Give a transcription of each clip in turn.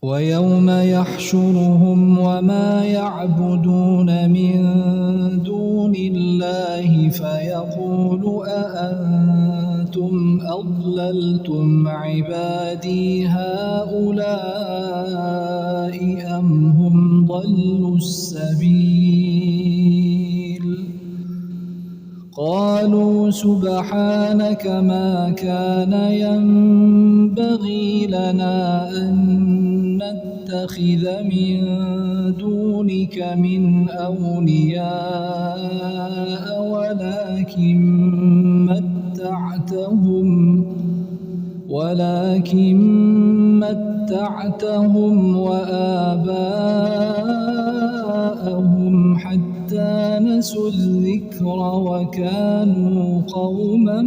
ويوم يحشرهم وما يعبدون من دون الله فيقول أأنتم أضللتم عبادي هؤلاء أم هم ضلوا السبيل قالوا سبحانك ما كان ينبغي لنا أن نتخذ من دونك من أولياء ولكن متعتهم وآباءهم حتى نسوا الذكر وكانوا قوما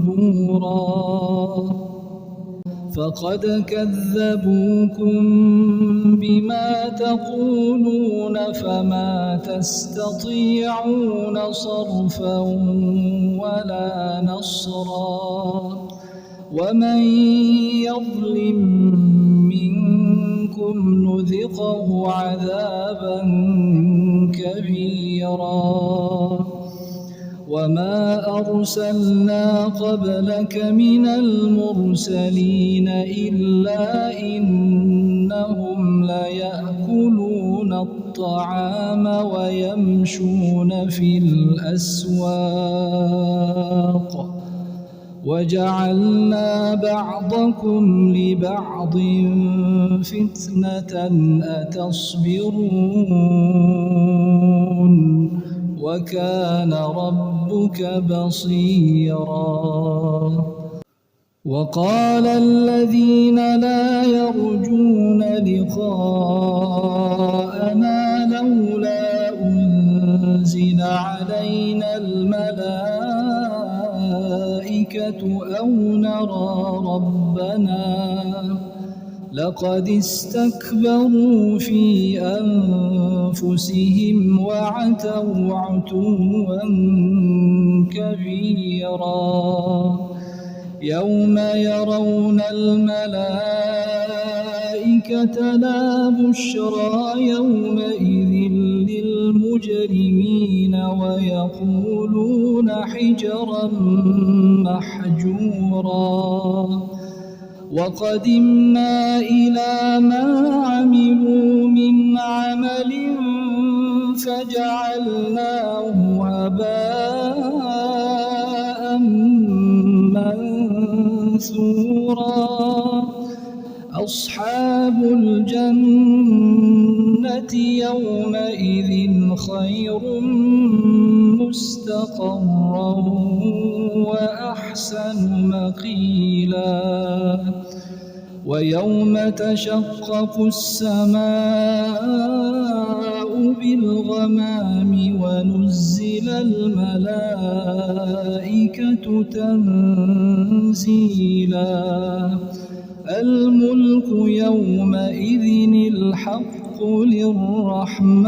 بورا فقد كذبوكم بما تقولون فما تستطيعون صرفا ولا نصرا ومن يظلم منكم نذقه عذابا كبيرا وما أرسلنا قبلك من المرسلين إلا إنهم ليأكلون الطعام ويمشون في الأسواق وجعلنا بعضكم لبعض فتنة أتصبرون وكان ربك بصيرا وقال الذين لا يرجون لقاءنا لولا أنزل علينا الملائكة أو نرى ربنا لقد استكبروا في أنفسهم وعتوا عتوا كبيرا يوم يرون الملائكة لا بشرى يومئذ للمجرمين ويقولون حجرا محجورا وقدمنا إلى ما عملوا من عمل فجعلناه هباء منثورا أصحاب الجنة يومئذ خير مستقرا وأحسن مقيلا ويوم تشقق السماء بالغمام ونزل الملائكة تنزيلا الملك يومئذ الحق للرحمن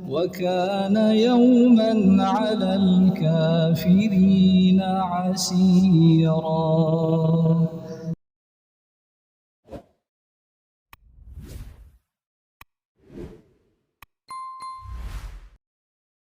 وكان يوما على الكافرين عسيرا